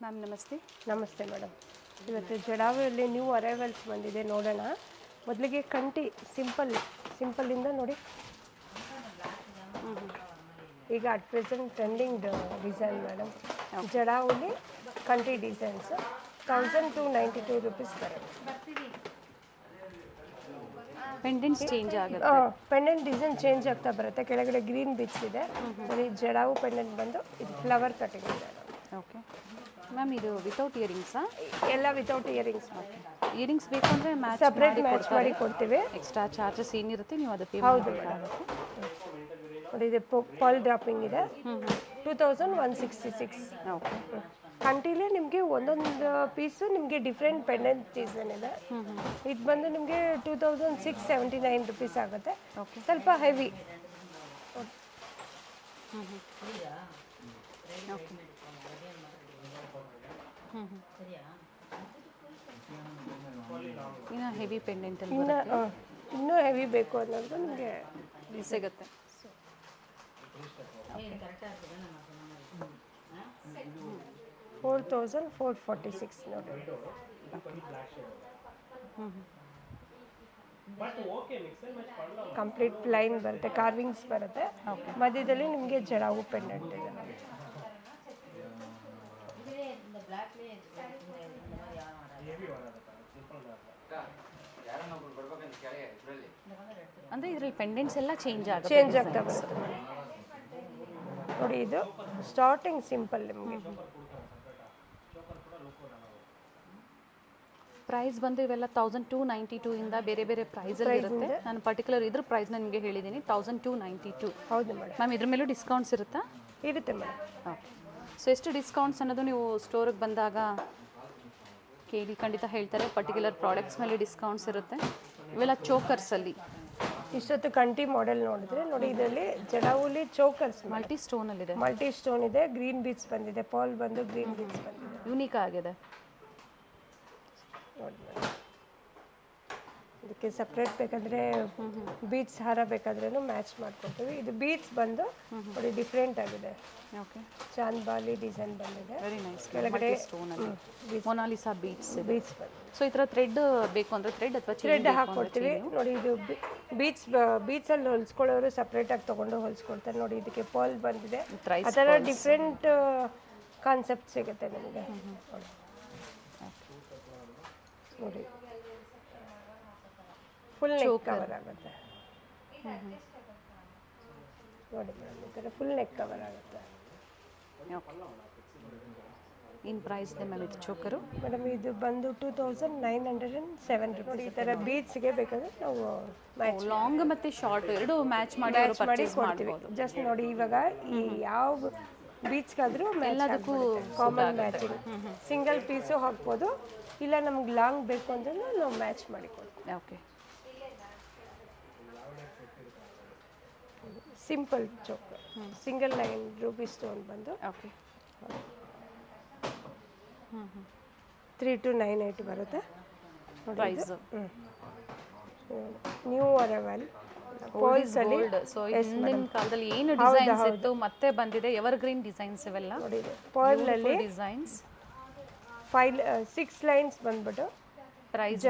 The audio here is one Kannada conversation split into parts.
ಮ್ಯಾಮ್ ನಮಸ್ತೆ. ನಮಸ್ತೆ ಮೇಡಮ್. ಇವತ್ತು ಜಡಾವಿಯಲ್ಲಿ ನ್ಯೂ ಅರೈವಲ್ಸ್ ಬಂದಿದೆ, ನೋಡೋಣ. ಮೊದಲಿಗೆ ಕಂಠಿ ಸಿಂಪಲ್ಲಿಂದ ನೋಡಿ. ಈಗ at present trending design madam. ಜಡಾವಲ್ಲಿ ಕಂಠಿ ಡಿಸೈನ್ಸ್ 1292 ರೂಪೀಸ್ ಬರುತ್ತೆ. ಪೆಂಡೆಂಟ್ಸ್ ಚೇಂಜ್ ಆಗುತ್ತೆ. ಪೆಂಡೆಂಟ್ ಡಿಸೈನ್ ಚೇಂಜ್ ಆಗ್ತಾ ಬರುತ್ತೆ. ಕೆಳಗಡೆ ಗ್ರೀನ್ ಬಿಟ್ಸ್ ಇದೆ. ನೋಡಿ, ಜಡಾವು ಪೆಂಡೆಂಟ್ ಬಂದು ಇದು ಫ್ಲವರ್ ಕಟಿಂಗ್ ಇದೆ. ಓಕೆ ಮ್ಯಾಮ್, ಇದು ವಿತೌಟ್ ಇಯರಿಂಗ್ಸಾ? ಎಲ್ಲ ವಿತೌಟ್ ಇಯರಿಂಗ್ಸ್. ಇಯರಿಂಗ್ಸ್ ಬೇಕು ಅಂದರೆ ಸಪ್ರೇಟ್ ಮ್ಯಾಚ್ ಮಾಡಿ ಕೊಡ್ತೀವಿ. ಎಕ್ಸ್ಟ್ರಾ ಚಾರ್ಜಸ್ ಏನಿರುತ್ತೆ ನೀವು ಅದು ಪೇ ಹೌದು ಮಾಡಬೇಕಾಗುತ್ತೆ. ನೋಡಿ, ಇದು ಪಾಲ್ ಡ್ರಾಪಿಂಗ್ ಇದೆ. 2166. ಓಕೆ. ಕಂಟಿಲಿ ನಿಮಗೆ ಒಂದೊಂದು ಪೀಸು ನಿಮಗೆ ಡಿಫ್ರೆಂಟ್ ಪೆಂಡೆಂಟ್ ಡಿಸೈನ್ ಇದೆ. ಇದು ಬಂದು ನಿಮಗೆ 2679 ರೂಪೀಸ್ ಆಗುತ್ತೆ. ಓಕೆ. ಸ್ವಲ್ಪ ಹೆವಿ. ಓಕೆ. ಇನ್ನು ಹೆವಿ ಪೆಂಡೆಂಟಲ್ಲಿ ಇನ್ನೂ ಹೆವಿ ಬೇಕು ಅನ್ನೋದು ನಿಮಗೆ ಸಿಗುತ್ತೆ. 4446 ನೋಡಿ. ಕಂಪ್ಲೀಟ್ ಪ್ಲೈನ್ ಬರುತ್ತೆ, ಕಾರ್ವಿಂಗ್ಸ್ ಬರುತ್ತೆ. ಮಧ್ಯದಲ್ಲಿ ನಿಮಗೆ ಜಡಾವು ಪೆಂಡೆಂಟ್ ಇದೆ. ಅಂದರೆ ಇದರಲ್ಲಿ ಪೆಂಡೆಂಟ್ಸ್ ಎಲ್ಲ ಚೇಂಜ್ ಆಗ್ತಾ ಬರುತ್ತೆ ನೋಡಿ. ಇದು ಸ್ಟಾರ್ಟಿಂಗ್ ಸಿಂಪಲ್ ನಿಮಗೆ. ಪ್ರೈಸ್ ಬಂದು ಇವೆಲ್ಲ 1292 ಇಂದ ಬೇರೆ ಬೇರೆ ಪ್ರೈಸಲ್ಲಿ ಇರುತ್ತೆ. ನಾನು ಪರ್ಟಿಕ್ಯುಲರ್ ಇದ್ರ ಪ್ರೈಸ್ನ ನಿಮಗೆ ಹೇಳಿದ್ದೀನಿ, 1292. ಹೌದು ಮೇಡಮ್. ಮ್ಯಾಮ್, ಇದ್ರ ಮೇಲೂ ಡಿಸ್ಕೌಂಟ್ಸ್ ಇರುತ್ತಾ? ಇರುತ್ತೆ ಮೇಡಮ್. ಓಕೆ. ಸೊ ಎಷ್ಟು ಡಿಸ್ಕೌಂಟ್ಸ್ ಅನ್ನೋದು ನೀವು ಸ್ಟೋರಿಗೆ ಬಂದಾಗ ಕೇಳಿ ಖಂಡಿತ ಹೇಳ್ತಾರೆ. ಪರ್ಟಿಕ್ಯುಲರ್ ಪ್ರಾಡಕ್ಟ್ಸ್ ಮೇಲೆ ಡಿಸ್ಕೌಂಟ್ಸ್ ಇರುತ್ತೆ. ಇವೆಲ್ಲ ಚೋಕರ್ಸಲ್ಲಿ ಇಷ್ಟೊತ್ತು ಕಂಠಿ ಮಾಡೆಲ್ ನೋಡಿದ್ರೆ ನೋಡಿ, ಇದರಲ್ಲಿ ಜಡಾವುಲಿ ಚೋಕರ್ಸ್ ಮಲ್ಟಿ ಸ್ಟೋನಲ್ಲಿದೆ. ಮಲ್ಟಿ ಸ್ಟೋನ್ ಇದೆ, ಗ್ರೀನ್ ಬೀಡ್ಸ್ ಬಂದಿದೆ, ಪಾಲ್ ಬಂದು ಗ್ರೀನ್ ಬೀಡ್ಸ್ ಬಂದಿದೆ. ಯೂನಿಕ್ ಆಗಿದೆ ನೋಡಿ ಮೇಡಮ್. ಇದಕ್ಕೆ ಸಪ್ರೇಟ್ ಬೇಕಾದರೆ ಬೀಡ್ಸ್ ಹಾರ ಬೇಕಾದ್ರೂ ಮ್ಯಾಚ್ ಮಾಡ್ಕೊತೀವಿ. ಇದು ಬೀಡ್ಸ್ ಬಂದು ನೋಡಿ ಡಿಫ್ರೆಂಟ್ ಆಗಿದೆ. ಓಕೆ. ಚಾಂದ್ ಬಾಲಿ ಡಿಸೈನ್ ಬಂದಿದೆ. Very nice. ಕೆಳಗಡೆ ಸ್ಟೋನಲ್ಲಿ ಮೊನಾಲಿಸಾ ಬೀಡ್ಸ್ ಇದೆ. ಬೀಡ್ಸ್ ಬಂದು ಸೊ ಈ ಥರ ಥ್ರೆಡ್ ಬೇಕು ಅಂದರೆ ಥ್ರೆಡ್ ಅಥವಾ ಥ್ರೆಡ್ ಹಾಕ್ಕೊಡ್ತೀವಿ. ನೋಡಿ, ಇದು ಬೀಡ್ಸಲ್ಲಿ ಹೊಲಿಸ್ಕೊಳ್ಳೋರು ಸಪ್ರೇಟಾಗಿ ತೊಗೊಂಡು ಹೊಲಿಸ್ಕೊಡ್ತಾರೆ. ನೋಡಿ, ಇದಕ್ಕೆ ಪಾಲ್ ಬಂದಿದೆ. ಆ ಥರ ಡಿಫ್ರೆಂಟ್ ಕಾನ್ಸೆಪ್ಟ್ ಸಿಗುತ್ತೆ ನಿಮಗೆ. ನೋಡಿ, ಫುಲ್ ನೆಕ್ ಕವರ್ ಆಗುತ್ತೆ. ನೋಡಿ ಮೇಡಮ್, ಈ ಥರ ಫುಲ್ ನೆಕ್ ಕವರ್ ಆಗುತ್ತೆ. ಇನ್ ಪ್ರೈಸ್ ಇದೆ ಮ್ಯಾಮ್ ಇದು ಚೋಕರು? ಮೇಡಮ್, ಇದು ಬಂದು 2907 ರೂಪೀಸ್. ಈ ಥರ ಬೀಡ್ಸ್ಗೆ ಬೇಕಾದ್ರೆ ನಾವು ಲಾಂಗ್ ಮತ್ತು ಶಾರ್ಟ್ ಎರಡು ಮ್ಯಾಚ್ ಮಾಡಿ ಕೊಡ್ತೀವಿ. ಜಸ್ಟ್ ನೋಡಿ, ಇವಾಗ ಈ ಯಾವ ಬೀಚ್ಗಾದ್ರೂ ಎಲ್ಲದಕ್ಕೂ ಕಾಮನ್ ಮ್ಯಾಚಿಂಗ್. ಸಿಂಗಲ್ ಪೀಸು ಹಾಕ್ಬೋದು, ಇಲ್ಲ ನಮ್ಗೆ ಲಾಂಗ್ ಬೇಕು ಅಂದ್ರೆ ನಾವು ಮ್ಯಾಚ್ ಮಾಡಿ ಕೊಡ್ತೀವಿ. ಓಕೆ. ಸಿಂಪಲ್ ಚೋಕ್, ಸಿಂಗಲ್ 9 ರೂಪೀಸ್ ಸ್ಟೋನ್ ಬಂದು. ಓಕೆ. 3298 ಬರುತ್ತೆ ಪ್ರೈಸ್. ನ್ಯೂ ಅರೈವಲ್ ಸೊ ಹಿಂದಿನ ಕಾಲದಲ್ಲಿ ಏನು ಡಿಸೈನ್ಸ್ ಇತ್ತು ಮತ್ತೆ ಬಂದಿದೆ, ಎವರ್ ಗ್ರೀನ್ ಡಿಸೈನ್ಸ್ ಇವೆಲ್ಲ. ಪರ್ಲಲ್ಲಿ ಡಿಸೈನ್ಸ್ 6 ಲೈನ್ಸ್ ಬಂದ್ಬಿಟ್ಟು ಪ್ರೈಸ್.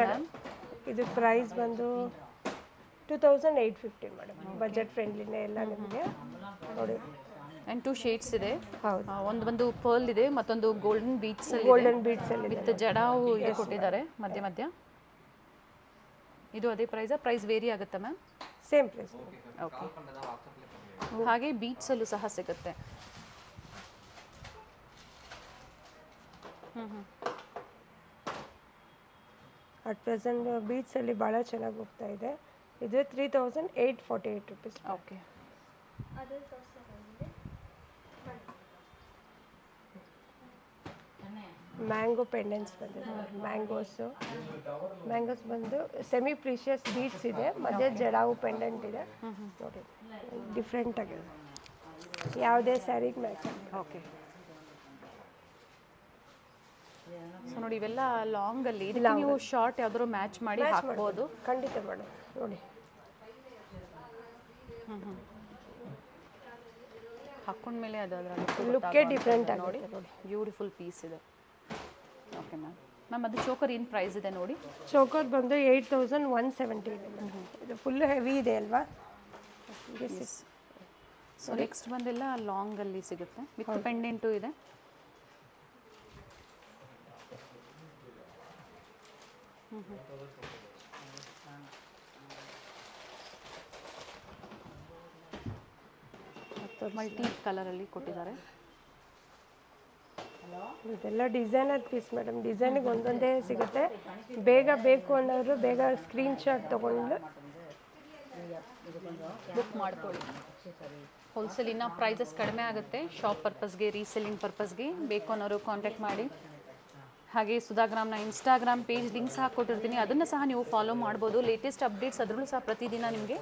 ಇದು ಪ್ರೈಸ್ ಬಂದು 2850 ಮೇಡಮ್. ಬಜೆಟ್ ಫ್ರೆಂಡ್ಲಿನೇ ಎಲ್ಲ ನಿಮಗೆ. ನೋಡಿ, ಆ್ಯಂಡ್ 2 ಶೇಡ್ಸ್ ಇದೆ. ಹೌದು. ಒಂದು ಪರ್ಲ್ ಇದೆ, ಮತ್ತೊಂದು ಗೋಲ್ಡನ್ ಬೀಡ್ಸ್ ಅಲ್ಲಿ ವಿತ್ ಜಡಾವು ಇದು ಕೊಟ್ಟಿದ್ದಾರೆ ಮಧ್ಯ ಮಧ್ಯ. ಇದು ಅದೇ ಪ್ರೈಸ್ ವೇರಿ ಆಗುತ್ತಾ ಮ್ಯಾಮ್? Same price. ಓಕೆ. ಹಾಗೆ ಬೀಡ್ಸಲ್ಲೂ ಸಹ ಸಿಗುತ್ತೆ. ಅಟ್ ಪ್ರೆಸೆಂಟ್ ಬೀಚ್ಸಲ್ಲಿ ಭಾಳ ಚೆನ್ನಾಗಿ ಹೋಗ್ತಾ ಇದೆ. ಇದು 3848 ರೂಪೀಸ್. ಓಕೆ. ಮ್ಯಾಂಗೋ ಪೆಂಡೆಂಟ್ಸ್ ಬಂದಿದೆ. ಮ್ಯಾಂಗೋಸ್ ಬಂದು ಸೆಮಿ ಪ್ರೀಶಿಯಸ್ ಬೀಡ್ಸ್ ಇದೆ, ಮಧ್ಯೆ ಜಡಾವು ಪೆಂಡೆಂಟ್ ಇದೆ. ನೋಡಿ, ಡಿಫ್ರೆಂಟ್ ಆಗಿದೆ, ಯಾವುದೇ ಸ್ಯಾರಿಗೆ ಮ್ಯಾಚ್. ಓಕೆ. ಸೊ ನೋಡಿ, ಇವೆಲ್ಲ ಲಾಂಗ್ ಅಲ್ಲಿ ಇದಕ್ಕೆ ನೀವು ಶಾರ್ಟ್ ಯಾವ್ದಾದ್ರು ಮ್ಯಾಚ್ ಮಾಡಿ ಹಾಕ್ಬೋದು. ಖಂಡಿತ ಮೇಡಮ್. ನೋಡಿ, ಹಾಕೊಂಡ್ಮೇಲೆ ಅದು ಅದರ ಲುಕ್ಕೇ ಡಿಫ್ರೆಂಟ್ ಆಗಿದೆ. ನೋಡಿ, ಬ್ಯೂಟಿಫುಲ್ ಪೀಸ್ ಇದೆ. Okay ma'am. ಮ್ಯಾಮ್ ಅದು ಚೋಕರ್ ಏನು ಪ್ರೈಸ್ ಇದೆ ನೋಡಿ. ಚೋಕರ್ ಬಂದು 8170 ಇದೆ ಮೇಡಮ್. ಇದು ಫುಲ್ ಹೆವಿ ಇದೆ ಅಲ್ವಾ. ಸೊ ನೆಕ್ಸ್ಟ್ ಬಂದೆಲ್ಲ ಲಾಂಗಲ್ಲಿ ಸಿಗುತ್ತೆ ವಿತ್ ಪೆಂಡೆಂಟು ಇದೆ. ಮತ್ತು ಮಲ್ಟಿ ಕಲರಲ್ಲಿ ಕೊಟ್ಟಿದ್ದಾರೆ. ಇದೆಲ್ಲ ಡಿಸೈನರ್ ಪೀಸ್ ಮೇಡಮ್. ಡಿಸೈನಿಗೆ ಒಂದೊಂದೇ ಸಿಗುತ್ತೆ. ಬೇಗ ಬೇಕು ಅನ್ನೋರು ಬೇಗ ಸ್ಕ್ರೀನ್ಶಾಟ್ ತೊಗೊಂಡು ಬುಕ್ ಮಾಡ್ಕೊಳ್ಳಿ. ಹೋಲ್ಸೇಲ್ ಇನ್ನೂ ಪ್ರೈಸಸ್ ಕಡಿಮೆ ಆಗುತ್ತೆ. ಶಾಪ್ ಪರ್ಪಸ್ಗೆ, ರೀಸೆಲ್ಲಿಂಗ್ ಪರ್ಪಸ್ಗೆ ಬೇಕು ಅನ್ನೋರು ಕಾಂಟ್ಯಾಕ್ಟ್ ಮಾಡಿ. ಹಾಗೆ ಸುಧಾಗ್ರಾಮ್ನ ಇನ್ಸ್ಟಾಗ್ರಾಮ್ ಪೇಜ್ ಲಿಂಕ್ಸ್ ಹಾಕ್ಕೊಟ್ಟಿರ್ತೀನಿ, ಅದನ್ನು ಸಹ ನೀವು ಫಾಲೋ ಮಾಡ್ಬೋದು. ಲೇಟೆಸ್ಟ್ ಅಪ್ಡೇಟ್ಸ್ ಅದರಲ್ಲೂ ಸಹ ಪ್ರತಿದಿನ ನಿಮಗೆ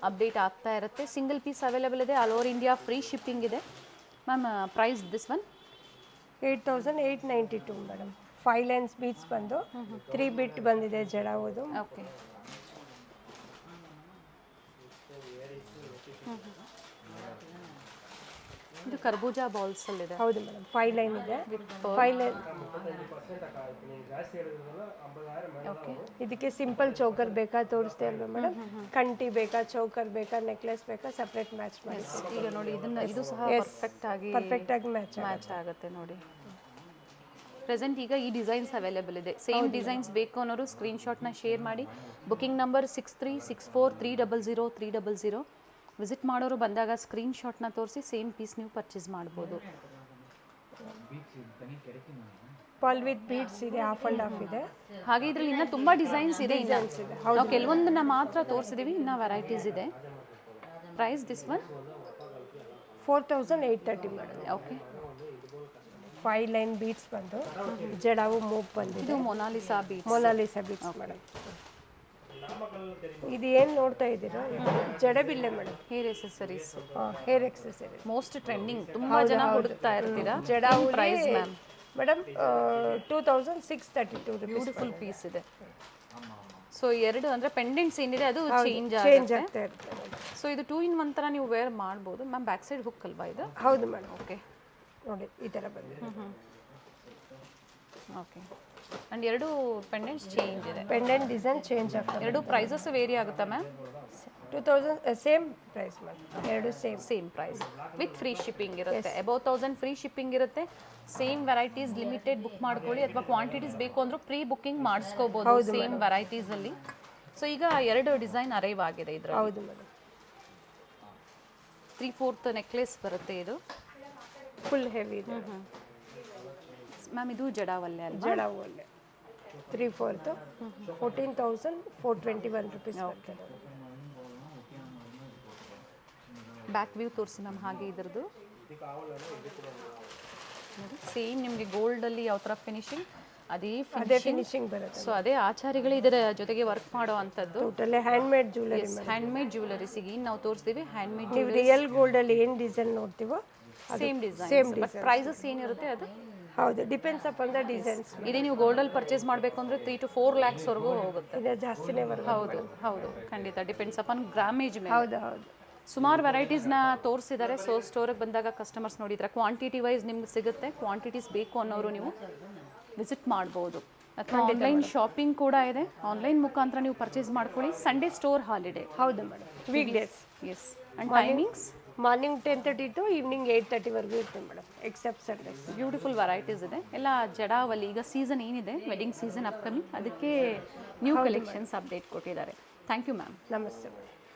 ಅಪ್ಡೇಟ್ ಆಗ್ತಾ ಇರುತ್ತೆ. ಸಿಂಗಲ್ ಪೀಸ್ ಅವೈಲೇಬಲ್ ಇದೆ. All over India free shipping ಇದೆ. Ma'am price this one 8892 madam. 5 lines beads ಬಂದು 3 ಬಿಟ್ ಬಂದಿದೆ ಜಡಾವುದು. ಓಕೆ. ಇದು ಕರ್ಬೂಜಾ ಬಾಲ್ಸ್ ಅಲ್ಲಿದೆ. ಹೌದು ಮೇಡಮ್. 5 ಲೈನ್ ಇದೆ. 5 ಲೈನ್. ಓಕೆ. ಇದಕ್ಕೆ ಸಿಂಪಲ್ ಚೌಕರ್ ಬೇಕಾ ತೋರಿಸ್ತಾ ಇಲ್ವಾ ಮೇಡಮ್. ಕಂಟಿ ಬೇಕಾ, ಚೌಕರ್ ಬೇಕಾ, ನೆಕ್ಲೆಸ್ ಬೇಕಾ, ಸಪ್ರೇಟ್ ಮ್ಯಾಚ್ ಮಾಡಿ. ಈಗ ನೋಡಿ ಇದು ಸಹ ಪರ್ಫೆಕ್ಟ್ ಆಗಿ ಮ್ಯಾಚ್ ಆಗುತ್ತೆ ನೋಡಿ. ಪ್ರೆಸೆಂಟ್ ಈಗ ಈ ಡಿಸೈನ್ಸ್ ಅವೈಲೇಬಲ್ ಇದೆ. ಸೇಮ್ ಡಿಸೈನ್ಸ್ ಬೇಕು ಅನ್ನೋರು ಸ್ಕ್ರೀನ್ಶಾಟ್ನ ಶೇರ್ ಮಾಡಿ. Booking number 6364300300. ವಿಸಿಟ್ ಮಾಡೋರು ಬಂದಾಗ ಸ್ಕ್ರೀನ್ಶಾಟ್ನ ತೋರಿಸಿ ಸೇಮ್ ಪೀಸ್ ನೀವು ಪರ್ಚೇಸ್ ಮಾಡ್ಬೋದು. ಪಾಲ್ ವಿತ್ ಬೀಡ್ಸ್ ಇದೆ, ಹಾಫ್ ಆ್ಯಂಡ್ ಹಾಫ್ ಇದೆ. ಹಾಗೆ ಇದರಲ್ಲಿ ಇನ್ನೂ ತುಂಬ ಡಿಸೈನ್ಸ್ ಇದೆ. ನಾವು ಕೆಲವೊಂದನ್ನ ಮಾತ್ರ ತೋರಿಸಿದ್ದೀವಿ, ಇನ್ನೂ ವೆರೈಟೀಸ್ ಇದೆ. Price this one 4830 madam. Okay. 5 line beads ಬಂದು ಜಡಾವು ಮೂವ್ ಬಂದಿದೆ. ಇದು ಮೊನಾಲಿಸಾ ಬೀಡ್ಸ್ ಮೇಡಮ್. ಇದು ಏನು ನೋಡ್ತಾ ಇದ್ದೀರಾ, ಜಡಬಿಲ್ಲೆ madam. Hair accessories, hair accessories most trending. ತುಂಬಾ ಜನ ಹುಡುಕ್ತಾ ಇರ್ತೀರಾ. ಜಡಾವು price ma'am madam 2632 rupees. Beautiful piece ಇದೆ. ಸೊ ಎರಡು ಅಂದರೆ ಪೆಂಡೆಂಟ್ಸ್ ಏನಿದೆ ಅದು ಚೇಂಜ್ ಆಗ್ತಾ ಇರುತ್ತೆ. ಸೊ ಇದು 2 in 1 ಥರ ನೀವು ವೇರ್ ಮಾಡ್ಬೋದು. ಮ್ಯಾಮ್ ಬ್ಯಾಕ್ ಸೈಡ್ ಹುಕ್ ಅಲ್ವಾ ಇದು? ಹೌದು ಮೇಡಮ್. ಓಕೆ ನೋಡಿ ಈ ಥರ ಬಂದಿದೆ. ಓಕೆ. ಆ್ಯಂಡ್ ಎರಡು ಪೆಂಡೆಂಟ್ಸ್ ಚೇಂಜ್ ಇದೆ. ಪೆಂಡೆಂಟ್ ಡಿಸೈನ್ ಚೇಂಜ್ ಆಗ್ತದೆ. ಎರಡು ಪ್ರೈಸಸ್ ವೇರಿ ಆಗುತ್ತಾ ಮ್ಯಾಮ್? 2000 same price ma'am. ಎರಡು same price with free shipping ಇರುತ್ತೆ. ಅಬೌವ್ 1000 ಫ್ರೀ ಶಿಪ್ಪಿಂಗ್ ಇರುತ್ತೆ. ಸೇಮ್ ವೆರೈಟೀಸ್ ಲಿಮಿಟೆಡ್ ಬುಕ್ ಮಾಡ್ಕೊಳ್ಳಿ, ಅಥವಾ ಕ್ವಾಂಟಿಟೀಸ್ ಬೇಕು ಅಂದ್ರೂ ಪ್ರೀ ಬುಕ್ಕಿಂಗ್ ಮಾಡಿಸ್ಕೋಬೋದು ಸೇಮ್ ವೆರೈಟೀಸಲ್ಲಿ. ಸೊ ಈಗ ಎರಡು ಡಿಸೈನ್ ಅರೈವ್ ಆಗಿದೆ ಇದರಲ್ಲಿ. ಹೌದು ಮೇಡಮ್. 3/4 ನೆಕ್ಲೆಸ್ ಬರುತ್ತೆ. ಇದು ಫುಲ್ ಹೆವಿ ಇದೆ ಮ್ಯಾಮ್. ಇದು ಜಡಾವಲ್ಲೇ ಅಲ್ವಾ? ಜಡಾವಲ್ಲೇ 3/4 14,421 ರುಪೀಸ್ ಬರ್ತದೆ. ಬ್ಯಾಕ್ ವ್ಯೂ ತೋರಿಸಿ ಮ್ಯಾಮ್. ಹಾಗೆ ಇದರದ್ದು ಸೇಮ್ ನಿಮಗೆ ಗೋಲ್ಡಲ್ಲಿ ಯಾವ ಥರ ಫಿನಿಶಿಂಗ್, ಅದೇ ಫಿನಿಶಿಂಗ್ ಬರುತ್ತೆ. ಸೊ ಅದೇ ಆಚಾರಿಗಳು ಇದರ ಜೊತೆಗೆ ವರ್ಕ್ ಮಾಡೋ ಅಂಥದ್ದು. Totally handmade jewellery. ಹ್ಯಾಂಡ್ಮೇಡ್ ಜ್ಯುವೆಲರೀಸಿಗೆ ಇನ್ನು ನಾವು ತೋರಿಸ್ತೀವಿ ಹ್ಯಾಂಡ್ಮೇಡ್ ನೀವು ರಿಯಲ್ ಗೋಲ್ಡಲ್ಲಿ ಏನು ಡಿಸೈನ್ ನೋಡ್ತೀವೋ ಸೇಮ್ ಡಿಸೈನ್. ಬಟ್ ಪ್ರೈಸಸ್ ಏನಿರುತ್ತೆ ಅದು ಹೌದು ಡಿಪೆಂಡ್ಸ್ ಅಪಾನ್ ದ ಡಿಸೈನ್ಸ್. ಇದೇ ನೀವು ಗೋಲ್ಡಲ್ಲಿ ಪರ್ಚೇಸ್ ಮಾಡಬೇಕು ಅಂದರೆ 3 to 4 lakhsವರೆಗೂ ಹೋಗುತ್ತೆ. ಇದು ಜಾಸ್ತಿನೇ ಬರುತ್ತೆ. ಹೌದು ಖಂಡಿತ. ಡಿಪೆಂಡ್ಸ್ ಅಪಾನ್ ಗ್ರಾಮೇಜ್ ಮೇಲೆ. ಹೌದು. ಸುಮಾರು ವೆರೈಟೀಸ್ನ ತೋರಿಸಿದ್ದಾರೆ. ಸೊ ಸ್ಟೋರಿಗೆ ಬಂದಾಗ ಕಸ್ಟಮರ್ಸ್ ನೋಡಿದ್ರೆ ಕ್ವಾಂಟಿಟಿ ವೈಸ್ ನಿಮ್ಗೆ ಸಿಗುತ್ತೆ. ಕ್ವಾಂಟಿಟೀಸ್ ಬೇಕು ಅನ್ನೋರು ನೀವು ವಿಸಿಟ್ ಮಾಡ್ಬೋದು. ಅಥವಾ ಆನ್ಲೈನ್ ಶಾಪಿಂಗ್ ಕೂಡ ಇದೆ. ಆನ್ಲೈನ್ ಮುಖಾಂತರ ನೀವು ಪರ್ಚೇಸ್ ಮಾಡ್ಕೊಳ್ಳಿ. Sunday store holiday. ಹೌದು madam. Week days. Yes. And timings morning 10:30 to evening 8:30ವರೆಗೂ ಇರ್ತದೆ madam, except Sundays. Beautiful varieties ಇದೆ. ಎಲ್ಲ ಜಡಾವಲ್ಲಿ ಈಗ ಸೀಸನ್ ಏನಿದೆ, ವೆಡ್ಡಿಂಗ್ ಸೀಸನ್ ಅಪ್ಕಮಿಂಗ್, ಅದಕ್ಕೆ ನ್ಯೂ ಕಲೆಕ್ಷನ್ಸ್ ಅಪ್ಡೇಟ್ ಕೊಟ್ಟಿದ್ದಾರೆ. Thank you ma'am. ನಮಸ್ತೆ ಮೇಡಮ್.